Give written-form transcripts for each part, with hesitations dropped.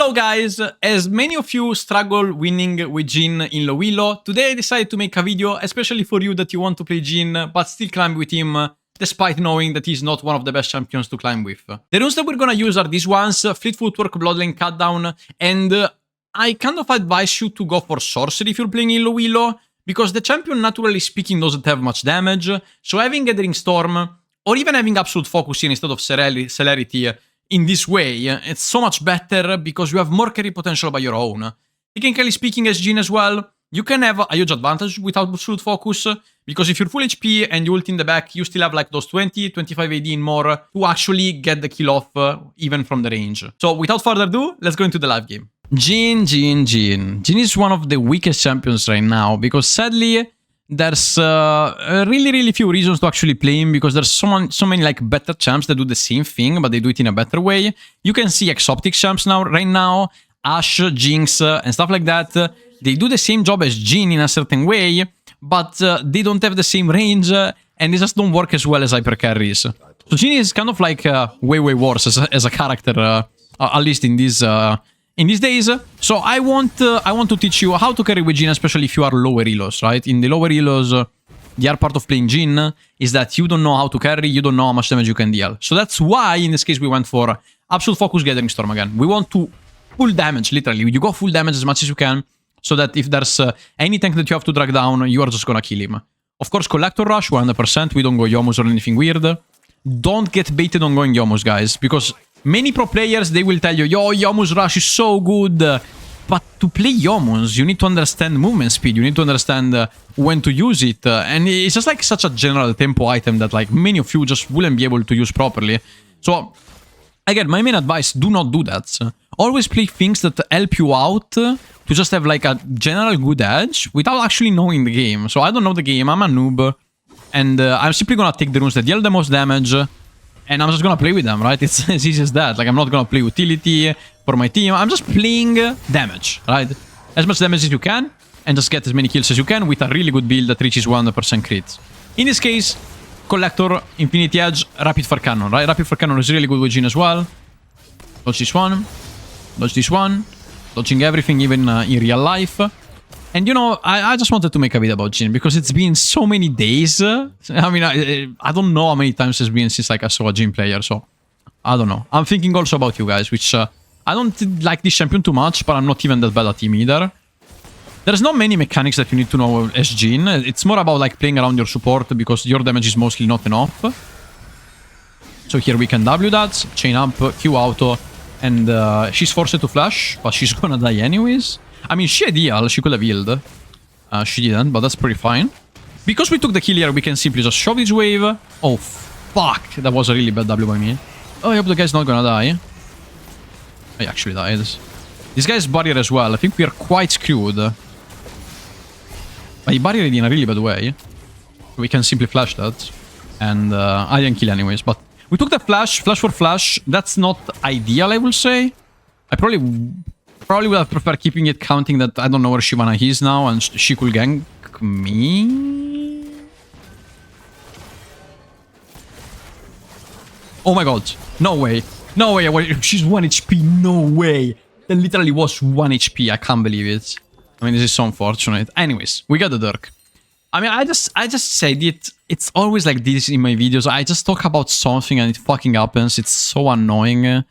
Hello guys, as many of you struggle winning with Jhin in low elo, today I decided to make a video especially for you that you want to play Jhin but still climb with him despite knowing that he's not one of the best champions to climb with. The runes that we're gonna use are these ones, Fleet Footwork, Bloodline Cutdown, and I kind of advise you to go for Sorcery if you're playing in low elo, because the champion naturally speaking doesn't have much damage, so having Gathering Storm, or even having Absolute Focus here instead of Celerity in this way, it's so much better because you have more carry potential by your own. Technically speaking, as Jhin as well, you can have a huge advantage without Absolute Focus, because if you're full HP and you ult in the back, you still have like those 20-25 AD in more to actually get the kill off even from the range. So without further ado, let's go into the live game. Jhin. Jhin is one of the weakest champions right now, because sadly, there's really few reasons to actually play him, because there's so many like better champs that do the same thing, but they do it in a better way. You can see Exoptic champs right now, Ashe, Jinx, and stuff like that. They do the same job as Jhin in a certain way, but they don't have the same range, and they just don't work as well as hyper carries. So Jhin is kind of like way worse as a character, at least in these days. So I want to teach you how to carry with Jhin, especially if you are lower elos, right? In the lower elos, the hard part of playing Jhin is that you don't know how to carry, you don't know how much damage you can deal. So that's why, in this case, we went for Absolute Focus, Gathering Storm again. We want to full damage, literally. You go full damage as much as you can, so that if there's any tank that you have to drag down, you are just gonna kill him. Of course, Collector Rush, 100%. We don't go Yomus or anything weird. Don't get baited on going Yomus, guys, because many pro players, they will tell you, yo, Yomus Rush is so good. But to play Yomus, you need to understand movement speed. You need to understand when to use it. And it's just like such a general tempo item that like many of you just wouldn't be able to use properly. So, again, my main advice, do not do that. Always play things that help you out to just have like a general good edge without actually knowing the game. So I don't know the game, I'm a noob. And I'm simply gonna take the runes that deal the most damage, and I'm just gonna play with them, right? It's as easy as that. Like, I'm not gonna play utility for my team. I'm just playing damage, right? As much damage as you can, and just get as many kills as you can with a really good build that reaches 100% crit. In this case, Collector, Infinity Edge, Rapid Fire Cannon, right? Rapid Fire Cannon is really good with Jhin as well. Dodge this one. Dodge this one. Dodging everything, even in real life. And you know, I just wanted to make a video about Jhin because it's been so many days. I mean, I don't know how many times it's been since like I saw a Jhin player, so I don't know. I'm thinking also about you guys, which I don't like this champion too much, but I'm not even that bad at him either. There's not many mechanics that you need to know as Jhin. It's more about like playing around your support because your damage is mostly not enough. So here we can W that, chain up, Q auto, and she's forced to flash, but she's gonna die anyways. I mean, she had heal, she could have healed. She didn't, but that's pretty fine. Because we took the kill here, we can simply just shove this wave. Oh, fuck. That was a really bad W by me. Oh, I hope the guy's not gonna die. He actually died. This guy's barrier as well. I think we are quite screwed. But he barriered in a really bad way. We can simply flash that. And I didn't kill anyways, but we took the flash for flash. That's not ideal, I will say. I probably would have preferred keeping it, counting that I don't know where Shyvana is now and she could gank me. Oh my god. No way. No way. She's 1 HP. No way. That literally was 1 HP. I can't believe it. I mean, this is so unfortunate. Anyways, we got the Dirk. I mean, I just said it. It's always like this in my videos. I just talk about something and it fucking happens. It's so annoying.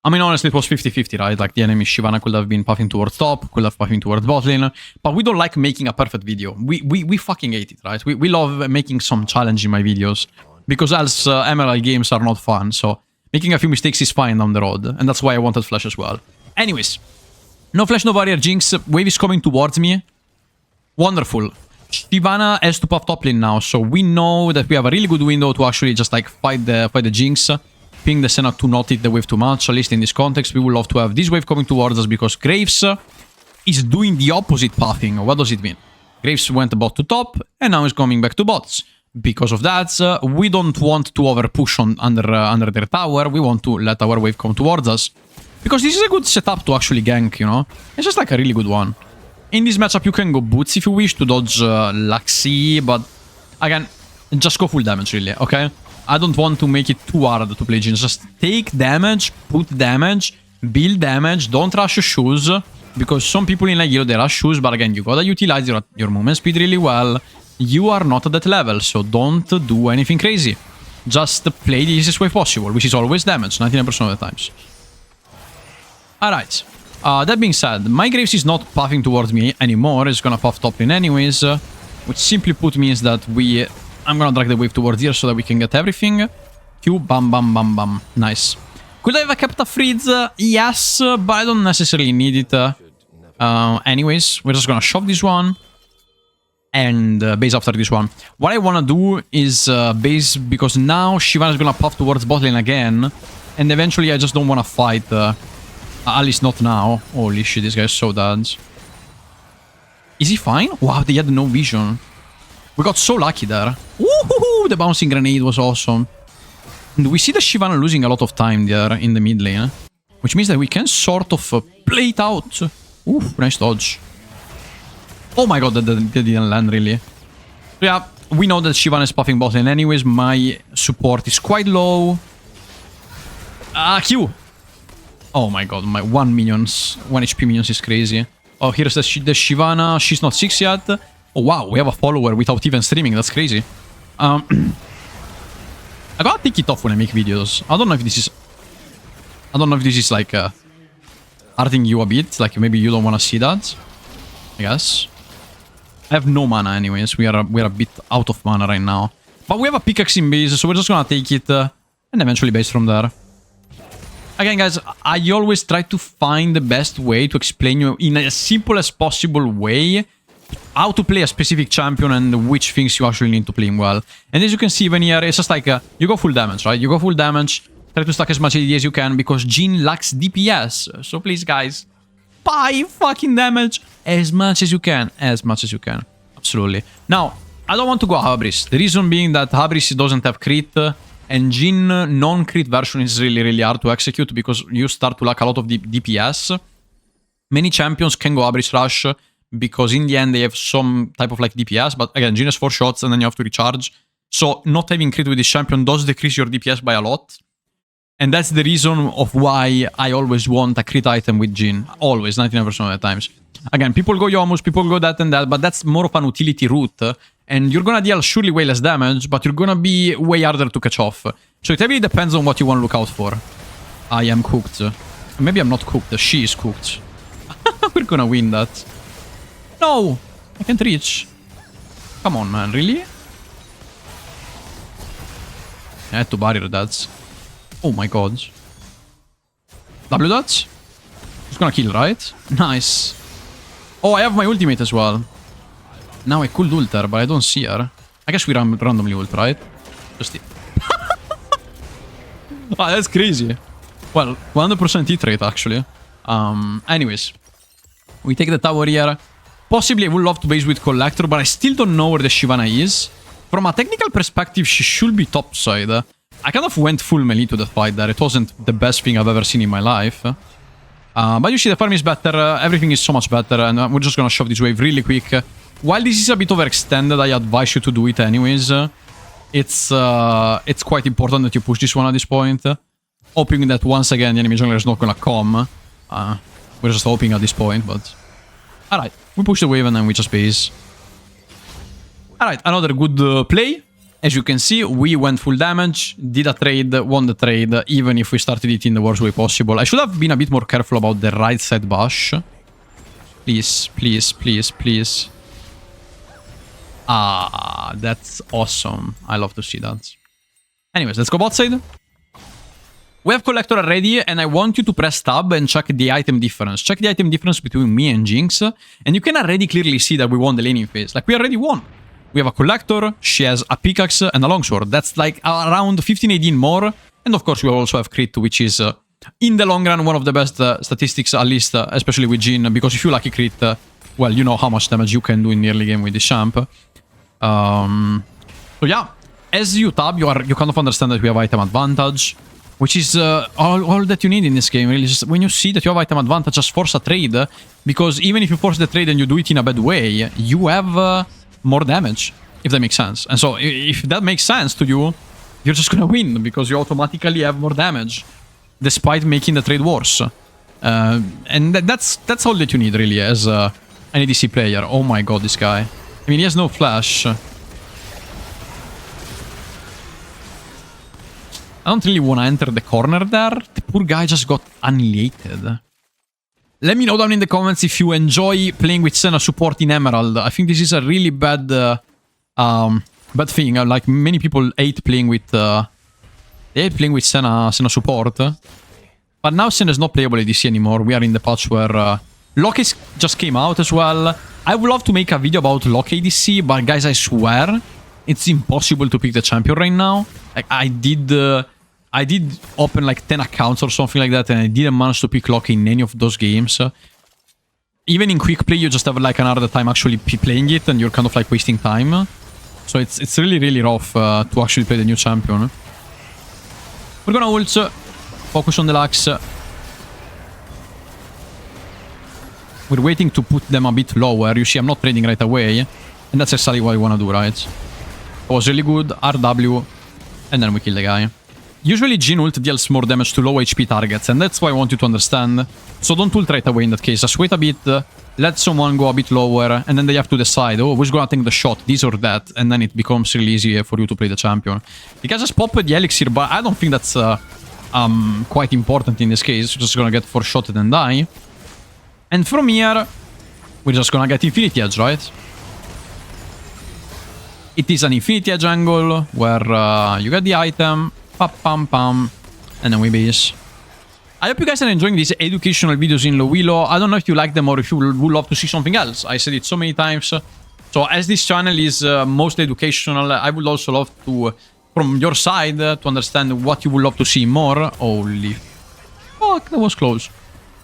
I mean, honestly, it was 50-50, right? Like, the enemy Shyvana could have been puffing towards top, could have puffing towards bot lane, but we don't like making a perfect video. We fucking hate it, right? We love making some challenge in my videos, because else MLI games are not fun, so making a few mistakes is fine down the road, and that's why I wanted flash as well. Anyways, no flash, no barrier, Jinx, wave is coming towards me. Wonderful. Shyvana has to puff top lane now, so we know that we have a really good window to actually just like fight the Jinx. Ping the Senna to not hit the wave too much, at least in this context. We would love to have this wave coming towards us because Graves is doing the opposite pathing. What does it mean? Graves went bot to top and now is coming back to bots. Because of that, we don't want to over push under their tower. We want to let our wave come towards us. Because this is a good setup to actually gank, you know? It's just like a really good one. In this matchup, you can go boots if you wish to dodge Luxie, but again, just go full damage really, okay? I don't want to make it too hard to play Jhin. Just take damage, put damage, build damage, don't rush shoes, because some people in Nagilo, they rush shoes, but again, you gotta utilize your movement speed really well. You are not at that level, so don't do anything crazy. Just play the easiest way possible, which is always damage, 99% of the times. Alright, that being said, my Graves is not puffing towards me anymore, it's gonna puff top lane anyways, which simply put means that I'm gonna drag the wave towards here so that we can get everything. Q, bam, bam, bam, bam. Nice. Could I have kept a freeze? Yes, but I don't necessarily need it. Anyways, we're just gonna shove this one and base after this one. What I wanna do is base, because now Shyvana is gonna puff towards bot lane again, and eventually I just don't wanna fight. At least not now. Holy shit, this guy's so dead. Is he fine? Wow, they had no vision. We got so lucky there. Woohoo! The bouncing grenade was awesome. And we see the Shyvana losing a lot of time there in the mid lane, which means that we can sort of play it out. Ooh, nice dodge. Oh my god, that didn't land really. So yeah, we know that Shyvana is puffing bot lane anyways. My support is quite low. Q. Oh my god, my 1 HP minions is crazy. Oh, here's the Shyvana. She's not 6 yet. Oh wow, we have a follower without even streaming. That's crazy. I gotta take it off when I make videos. I don't know if this is like hurting you a bit. Like maybe you don't want to see that. I guess. I have no mana anyways. We are a bit out of mana right now. But we have a pickaxe in base, so we're just gonna take it and eventually base from there. Again, guys, I always try to find the best way to explain you in as simple as possible way how to play a specific champion and which things you actually need to play him well. And as you can see even here, it's just like you go full damage, right? You go full damage, try to stack as much AD as you can because Jhin lacks DPS. So please, guys, buy fucking damage as much as you can. As much as you can. Absolutely. Now, I don't want to go Hubris. The reason being that Hubris doesn't have crit, and Jhin non-crit version is really hard to execute because you start to lack a lot of DPS. Many champions can go Hubris Rush because in the end they have some type of like DPS, but again, Jhin has 4 shots and then you have to recharge. So not having crit with this champion does decrease your DPS by a lot. And that's the reason of why I always want a crit item with Jhin. Always, 99% of the times. Again, people go Yomus, people go that and that, but that's more of an utility route. And you're gonna deal surely way less damage, but you're gonna be way harder to catch off. So it heavily depends on what you want to look out for. I am cooked. Maybe I'm not cooked, she is cooked. We're gonna win that. No! I can't reach. Come on, man, really? I had to barrier that. Oh my god. W that? It's gonna kill, right? Nice. Oh, I have my ultimate as well. Now I could ult her, but I don't see her. I guess we randomly ult, right? Just it. Ah, that's crazy. Well, 100% hit rate, actually. Anyways. We take the tower here. Possibly I would love to base with Collector, but I still don't know where the Shyvana is. From a technical perspective, she should be topside. I kind of went full melee to the fight there. It wasn't the best thing I've ever seen in my life. But you see, the farm is better. Everything is so much better. And we're just gonna shove this wave really quick. While this is a bit overextended, I advise you to do it anyways. It's quite important that you push this one at this point. Hoping that once again the enemy jungler is not gonna come. We're just hoping at this point, but... Alright, we push the wave and then we just base. Alright, another good play. As you can see, we went full damage, did a trade, won the trade, even if we started it in the worst way possible. I should have been a bit more careful about the right side bash. Please, please, please, please. Ah, that's awesome. I love to see that. Anyways, let's go bot side. We have Collector already, and I want you to press tab and check the item difference. Check the item difference between me and Jinx, and you can already clearly see that we won the laning phase. Like, we already won. We have a Collector, she has a pickaxe and a longsword. That's like around 15 AD more. And of course, we also have crit, which is, in the long run, one of the best statistics, at least, especially with Jhin. Because if you lucky crit, well, you know how much damage you can do in the early game with this champ. So yeah, as you tab, you kind of understand that we have item advantage. Which is all that you need in this game, really. Just when you see that you have item advantage, just force a trade. Because even if you force the trade and you do it in a bad way, you have more damage, if that makes sense. And so if that makes sense to you, you're just gonna win, because you automatically have more damage, despite making the trade worse. And that's all that you need, really, as an ADC player. Oh my god, this guy. I mean, he has no flash. I don't really want to enter the corner there. The poor guy just got annihilated. Let me know down in the comments if you enjoy playing with Senna support in Emerald. I think this is a really bad bad thing. Like, many people hate playing with Senna support. But now Senna is not playable ADC anymore. We are in the patch where Loki just came out as well. I would love to make a video about Loki ADC, but guys, I swear it's impossible to pick the champion right now. Like, I did open like 10 accounts or something like that, and I didn't manage to pick Loki in any of those games. Even in quick play, you just have like another time actually playing it, and you're kind of like wasting time. So it's really, really rough to actually play the new champion. We're gonna ult, focus on the Lux. We're waiting to put them a bit lower. You see, I'm not trading right away, and that's exactly what I want to do, right? It was really good, RW, and then we kill the guy. Usually Jhin ult deals more damage to low HP targets, and that's why I want you to understand. So don't ult right away in that case. Just wait a bit, let someone go a bit lower, and then they have to decide, oh, who's gonna take the shot, this or that, and then it becomes really easy for you to play the champion. You can just pop the elixir, but I don't think that's quite important in this case. You're just gonna get 4-shotted and die. And from here, we're just gonna get Infinity Edge, right? It is an Infinity Edge angle, where you get the item, pam, pam, and then we base. I hope you guys are enjoying these educational videos in low elo. I don't know if you like them or if you would love to see something else. I said it so many times. So as this channel is mostly educational, I would also love to, from your side, to understand what you would love to see more. Holy fuck, that was close.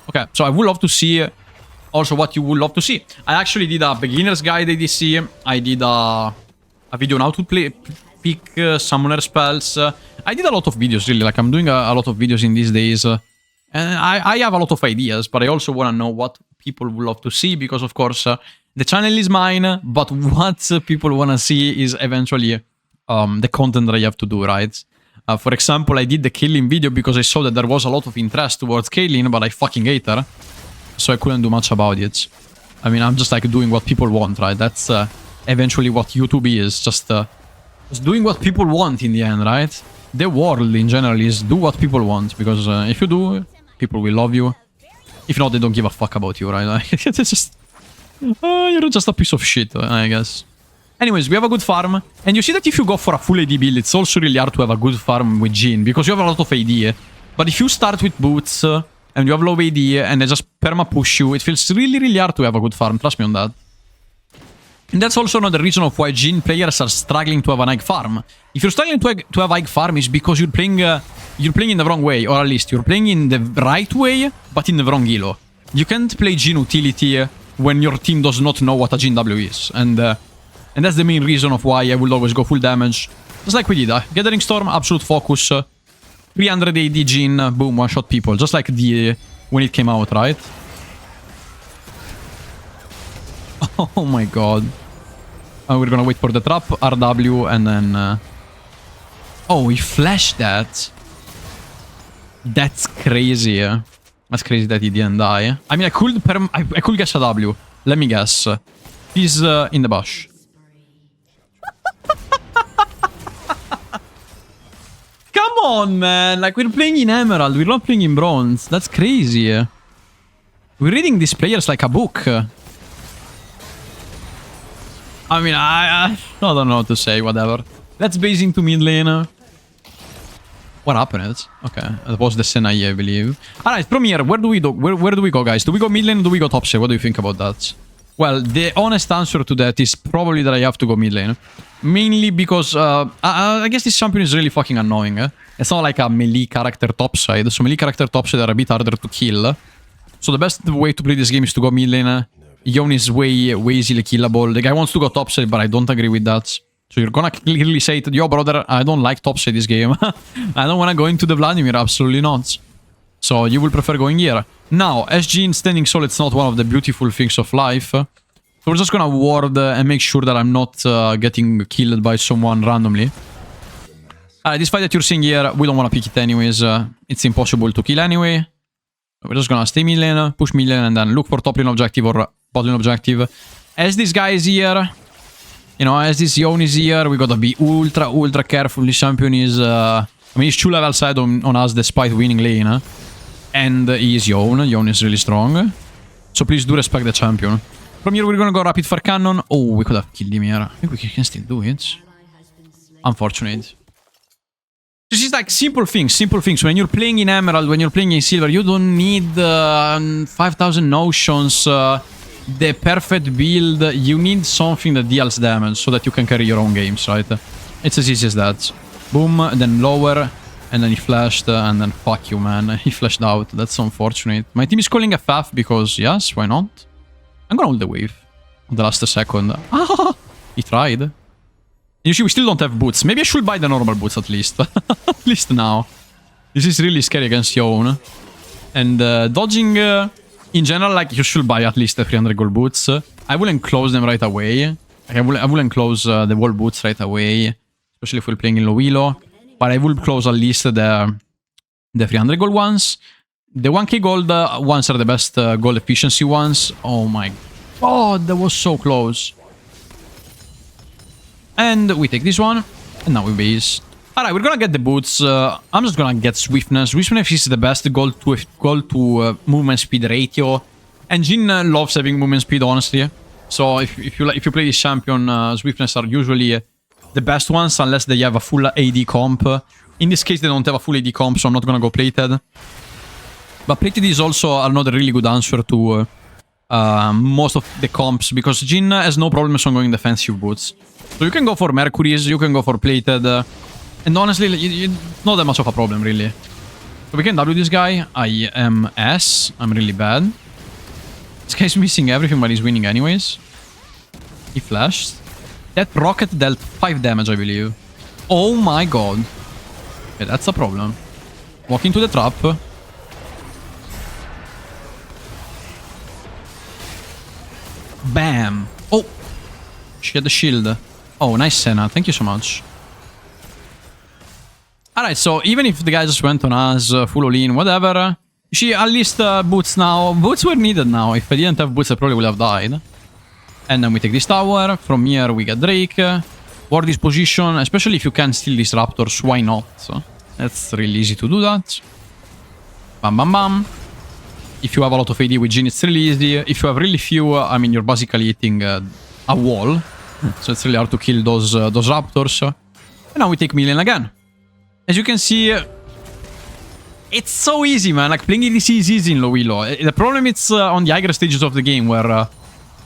Okay, so I would love to see also what you would love to see. I actually did a beginner's guide ADC. I did a video on how to pick summoner spells. I did a lot of videos, really. Like, I'm doing a lot of videos in these days. And I have a lot of ideas, but I also want to know what people would love to see, because, of course, the channel is mine, but what people want to see is eventually the content that I have to do, right? For example, I did the Kaylin video because I saw that there was a lot of interest towards Kaylin, but I fucking hate her. So I couldn't do much about it. I mean, I'm just like doing what people want, right? That's eventually what YouTube is. Just doing what people want in the end, right? The world in general is do what people want, because if you do, people will love you. If not, they don't give a fuck about you, right? Like, it's just... you're just a piece of shit, I guess. Anyways, we have a good farm. And you see that if you go for a full AD build, it's also really hard to have a good farm with Jhin, because you have a lot of AD. But if you start with boots, and you have low AD, and they just perma-push you, it feels really, really hard to have a good farm. Trust me on that. And that's also another reason of why Jhin players are struggling to have an high farm. If you're struggling to have high farm, it's because you're playing in the wrong way, or at least you're playing in the right way, but in the wrong elo. You can't play Jhin utility when your team does not know what a Jhin W is, and that's the main reason of why I will always go full damage, just like we did. Gathering Storm, absolute focus, 300 AD Jhin, boom, one-shot people, just like when it came out, right? Oh my god. We're gonna wait for the trap, RW, and then... Oh, he flashed that. That's crazy. That's crazy that he didn't die. I mean, I could guess a W. Let me guess. He's in the bush. Come on, man. Like, we're playing in Emerald. We're not playing in Bronze. That's crazy. We're reading these players like a book. I mean, I don't know what to say, whatever. Let's base into mid lane. What happened? Okay, that was the Senna, I believe. Alright, from here, where do we go, guys? Do we go mid lane or do we go top side? What do you think about that? Well, the honest answer to that is probably that I have to go mid lane. Mainly because, I guess this champion is really fucking annoying. It's not like a melee character topside, so melee character topside are a bit harder to kill. So the best way to play this game is to go mid lane. Yone is way easily killable. The guy wants to go topside, but I don't agree with that. So you're gonna clearly say to yo, brother, I don't like topside this game. I don't wanna go into the Vladimir, absolutely not. So you will prefer going here. Now, as Jhin standing solo, it's not one of the beautiful things of life. So we're just gonna ward and make sure that I'm not getting killed by someone randomly. This fight that you're seeing here, we don't want to pick it anyways. It's impossible to kill anyway. We're just gonna stay mid lane, push mid lane, and then look for top lane objective or bot lane objective. As this guy is here, you know, as this Jhin is here, we gotta be ultra careful. This champion is, I mean, he's 2 levels ahead on us despite winning lane. And he is Jhin. Jhin is really strong. So please do respect the champion. From here, we're gonna go rapid fire cannon. Oh, we could have killed him here. I think we can still do it. Unfortunate. This is like simple things. When you're playing in Emerald, when you're playing in Silver, you don't need 5,000 notions, the perfect build. You need something that deals damage so that you can carry your own games, right? It's as easy as that. Boom, then lower, and then he flashed, and then fuck you, man. He flashed out. That's unfortunate. My team is calling FF because, yes, why not? I'm gonna hold the wave on the last second. Ah, he tried. Usually we still don't have boots. Maybe I should buy the normal boots at least. At least now. This is really scary against Jhin. And dodging in general, like, you should buy at least the 300 gold boots. I wouldn't close them right away. Like, I wouldn't close the wall boots right away. Especially if we're playing in low elo. But I would close at least the 300 gold ones. The 1k gold ones are the best gold efficiency ones. Oh my god, that was so close. And we take this one, and now we base. Alright, we're gonna get the boots. I'm just gonna get swiftness. Swiftness is the best gold to movement speed ratio. And Jhin loves having movement speed, honestly. So if you play this champion, swiftness are usually the best ones, unless they have a full AD comp. In this case, they don't have a full AD comp, so I'm not gonna go plated. But plated is also another really good answer to most of the comps, because Jhin has no problems on going defensive boots. So you can go for Mercuries, you can go for plated, and honestly, it's not that much of a problem, really. So we can W this guy. I am S. I'm really bad. This guy's missing everything, but he's winning anyways. He flashed. That rocket dealt 5 damage, I believe. Oh my god. Okay, that's a problem. Walk into the trap. Bam. Oh. She had the shield. Oh, nice Senna. Thank you so much. Alright, so even if the guy just went on us, full all-in, whatever, she at least boots now. Boots were needed now. If I didn't have boots, I probably would have died. And then we take this tower. From here, we get Drake. Ward this position, especially if you can steal these raptors, why not? So, that's really easy to do that. Bam, bam, bam. If you have a lot of AD with Jhin, it's really easy. If you have really few, I mean, you're basically hitting a wall. So it's really hard to kill those raptors. And now we take million again. As you can see, it's so easy, man. Like, playing ADC is easy in low elo. The problem is on the higher stages of the game, where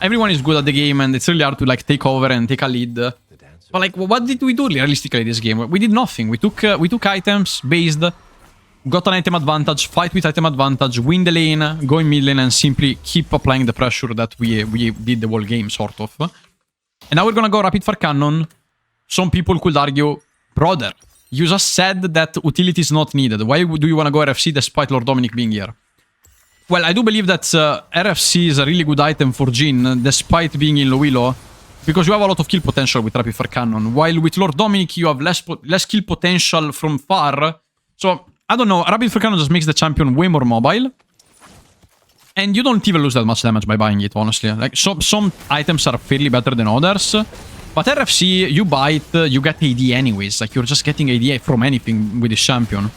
everyone is good at the game, and it's really hard to, like, take over and take a lead. But, like, what did we do realistically this game? We did nothing. We took items, based, got an item advantage, fight with item advantage, win the lane, go in mid lane, and simply keep applying the pressure that we did the whole game, sort of. And now we're gonna go rapid fire cannon. Some people could argue, brother, you just said that utility is not needed. Why do you wanna go RFC despite Lord Dominic being here? Well, I do believe that RFC is a really good item for Jhin, despite being in low elo, because you have a lot of kill potential with rapid fire cannon. While with Lord Dominic, you have less kill potential from far. So, I don't know, rapid fire cannon just makes the champion way more mobile. And you don't even lose that much damage by buying it, honestly. Like, some items are fairly better than others. But RFC, you buy it, you get AD anyways. Like, you're just getting AD from anything with this champion.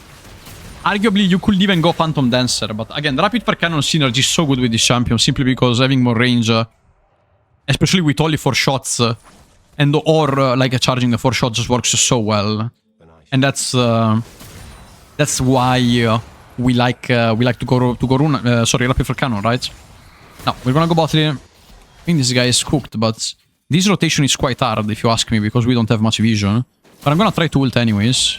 Arguably, you could even go Phantom Dancer. But again, the rapid fire cannon synergy is so good with this champion, simply because having more range, especially with only 4 shots, or like charging the 4 shots just works so well. And that's why we like to go rune, sorry, rapid fire cannon, right? Now we're gonna go bot lane. I think this guy is cooked, but this rotation is quite hard if you ask me, because we don't have much vision. But I'm gonna try to ult anyways.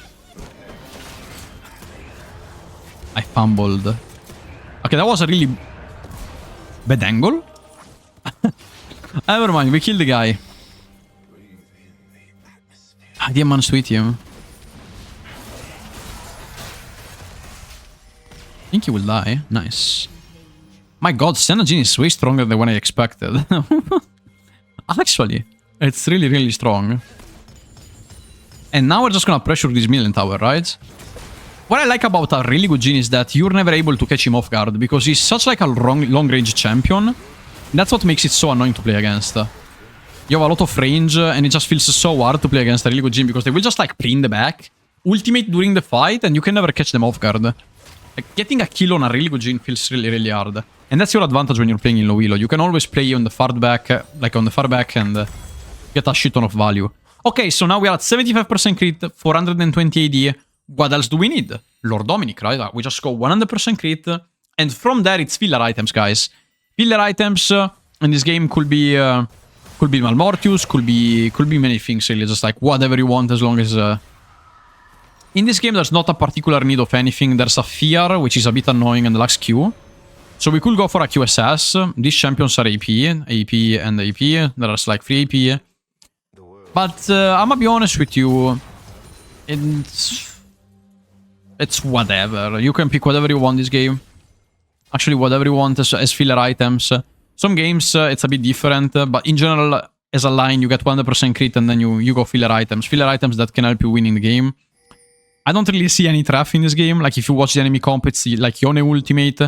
I fumbled. Okay, that was a really bad angle. Never mind, we killed the guy. I didn't manage to hit him. I think he will die. Nice. My god, Senna Jhin is way stronger than what I expected. Actually, it's really, really strong. And now we're just gonna pressure this million tower, right? What I like about a really good Jhin is that you're never able to catch him off guard, because he's such like a long-range champion. That's what makes it so annoying to play against. You have a lot of range, and it just feels so hard to play against a really good Jhin, because they will just like play in the back, ultimate during the fight, and you can never catch them off guard. Like, getting a kill on a really good Jhin feels really hard. And that's your advantage when you're playing in low elo. You can always play on the far back, and get a shit ton of value. Okay, so now we are at 75% crit, 420 AD. What else do we need? Lord Dominic, right? We just go 100% crit, and from there it's filler items, guys. Filler items in this game could be Malmortius, could be many things, really. Just like whatever you want, as long as... In this game, there's not a particular need of anything. There's a fear, which is a bit annoying, and lacks Q. So we could go for a QSS. These champions are AP, and AP. There's like free AP. But I'm gonna be honest with you. It's whatever. You can pick whatever you want this game. Actually, whatever you want as filler items. Some games, it's a bit different. But in general, as a line, you get 100% crit and then you go filler items. Filler items that can help you win in the game. I don't really see any trap in this game. Like, if you watch the enemy comp, it's like Yone ultimate.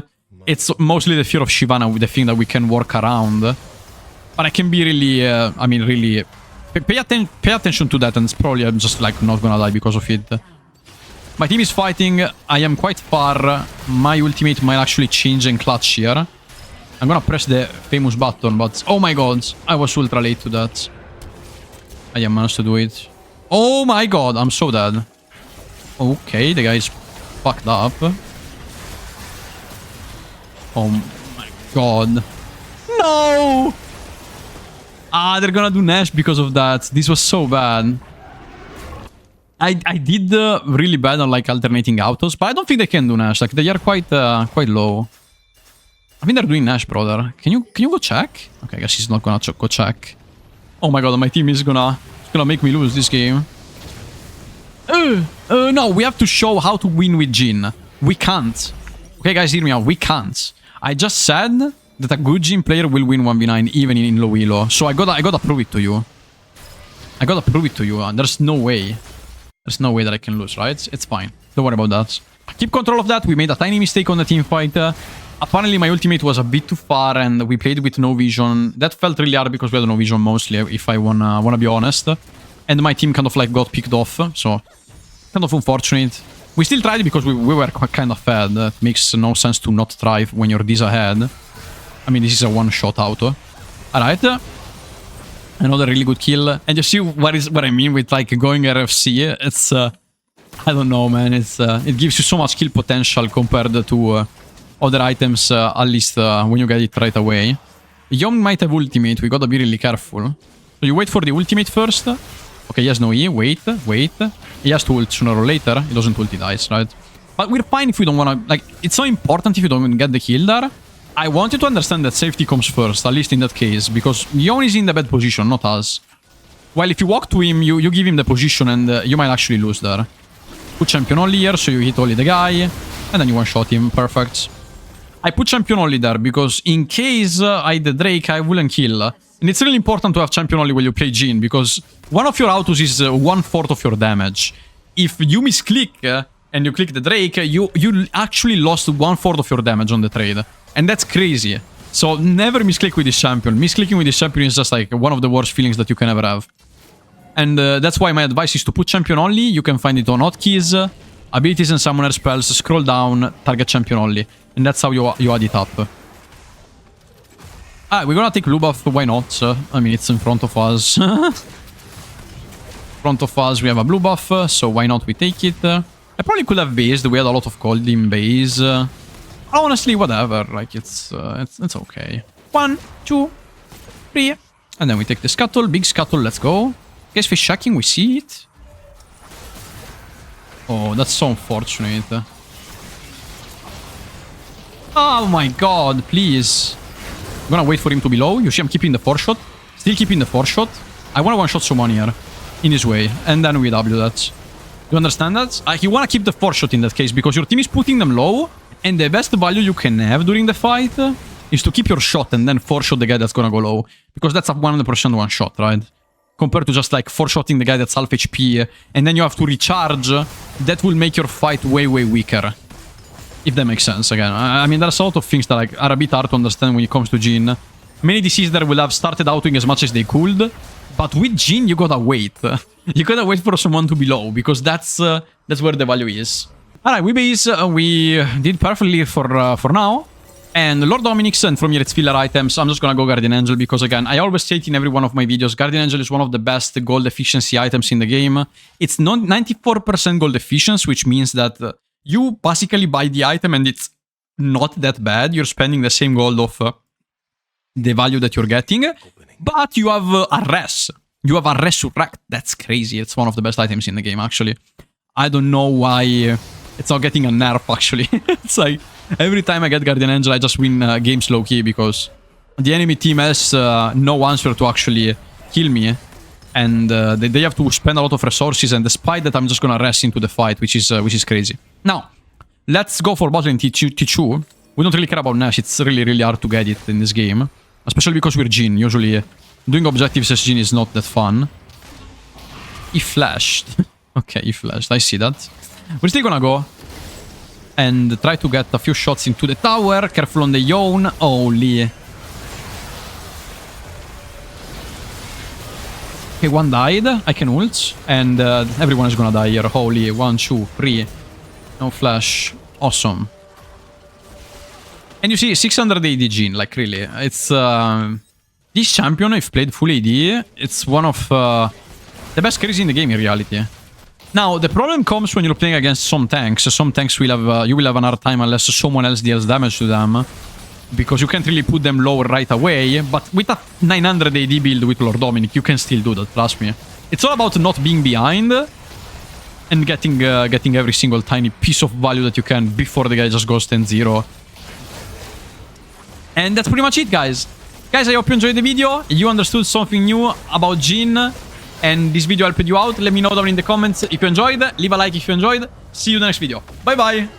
It's mostly the fear of Shyvana with the thing that we can work around. But I can be really... I mean, really... Pay attention to that, and it's probably I'm just like not gonna die because of it. My team is fighting. I am quite far. My ultimate might actually change and clutch here. I'm gonna press the famous button, but oh my god, I was ultra late to that. I managed to do it. Oh my god, I'm so dead. Okay, the guy's fucked up. Oh my god. No! Ah, they're gonna do Nash because of that. This was so bad. I did really bad on like alternating autos, but I don't think they can do Nash. Like, they are quite low. I think they're doing Nash, brother. Can you go check? Okay, I guess he's not gonna go check. Oh my god, my team is gonna make me lose this game. No, we have to show how to win with Jhin. We can't. Okay, guys, hear me out. We can't. I just said that a good Jhin player will win 1v9 even in low elo. So I gotta prove it to you. I gotta prove it to you. There's no way. There's no way that I can lose, right? It's fine. Don't worry about that. Keep control of that. We made a tiny mistake on the team fight. Apparently, my ultimate was a bit too far, and we played with no vision. That felt really hard because we had no vision mostly, if I wanna be honest. And my team kind of like got picked off, so kind of unfortunate. We still tried because we were kind of fed. It makes no sense to not try when you're this ahead. I mean, this is a one-shot auto. Alright. Another really good kill. And you see what I mean with like going RFC? It's I don't know, man. It gives you so much kill potential compared to other items, at least when you get it right away. Yom might have ultimate. We gotta be really careful. So you wait for the ultimate first. Okay, he has no E. Wait. He has to ult sooner or later. He doesn't ult, he dies, right? But we're fine if we don't wanna... Like, it's so important if you don't get the kill there. I want you to understand that safety comes first, at least in that case, because Yon is in the bad position, not us. While if you walk to him, you give him the position, and you might actually lose there. Put champion only here, so you hit only the guy, and then you one-shot him. Perfect. I put champion only there, because in case I the Drake, I wouldn't kill. And it's really important to have champion only when you play Jhin, because one of your autos is 1/4 of your damage. If you misclick and you click the Drake, you actually lost 1/4 of your damage on the trade. And that's crazy. So never misclick with this champion. Misclicking with this champion is just like one of the worst feelings that you can ever have. And that's why my advice is to put champion only. You can find it on hotkeys, abilities and summoner spells. Scroll down, target champion only. And that's how you add it up. We're gonna take blue buff, why not? I mean, it's in front of us. In front of us, we have a blue buff, so why not we take it? I probably could have based. We had a lot of gold in base. Honestly, whatever. Like, it's okay. 1, 2, 3. And then we take the scuttle. Big scuttle, let's go. Guess fish shacking, we see it. Oh, that's so unfortunate. Oh my god, please. I'm gonna wait for him to be low. You see I'm keeping the 4-shot. Still keeping the 4-shot. I wanna one-shot someone here. In this way. And then we W that. You understand that? You wanna keep the 4-shot in that case, because your team is putting them low. And the best value you can have during the fight is to keep your shot and then 4-shot the guy that's gonna go low. Because that's a 100% one-shot, right? compared to just like 4-shotting the guy that's half HP, and then you have to recharge. That will make your fight way, way weaker. If that makes sense, again. I mean, there's a lot of things that like, are a bit hard to understand when it comes to Jhin. Many DCs there will have started out doing as much as they could, but with Jhin, you gotta wait. You gotta wait for someone to be low, because that's where the value is. Alright, we did perfectly for now. And Lord Dominic's, and from here it's filler items. I'm just gonna go Guardian Angel because, again, I always state in every one of my videos, Guardian Angel is one of the best gold efficiency items in the game. It's not 94% gold efficiency, which means that you basically buy the item and it's not that bad. You're spending the same gold of the value that you're getting, but you have a res. You have a resurrect. That's crazy. It's one of the best items in the game, actually. I don't know why it's not getting a nerf, actually. It's like, every time I get Guardian Angel, I just win games low-key because the enemy team has no answer to actually kill me. And they have to spend a lot of resources, and despite that, I'm just gonna rest into the fight, which is crazy. Now, let's go for bot lane T2. We don't really care about Nash. It's really, really hard to get it in this game. Especially because we're Jhin. Usually, doing objectives as Jhin is not that fun. He flashed. Okay, he flashed. I see that. We're still gonna go and try to get a few shots into the tower. Careful on the Yone. Holy. Okay, one died. I can ult. And everyone is gonna die here. Holy. 1, 2, 3. No flash. Awesome. And you see, 600 AD Jhin. Like, really. It's... this champion, if played full AD, it's one of the best carries in the game in reality. Now, the problem comes when you're playing against some tanks. Some tanks will have, you will have an hard time unless someone else deals damage to them. Because you can't really put them low right away. But with a 900 AD build with Lord Dominic, you can still do that, trust me. It's all about not being behind and getting every single tiny piece of value that you can before the guy just goes 10-0. And that's pretty much it, guys. Guys, I hope you enjoyed the video. You understood something new about Jhin, and this video helped you out. Let me know down in the comments if you enjoyed. Leave a like if you enjoyed. See you in the next video. Bye-bye.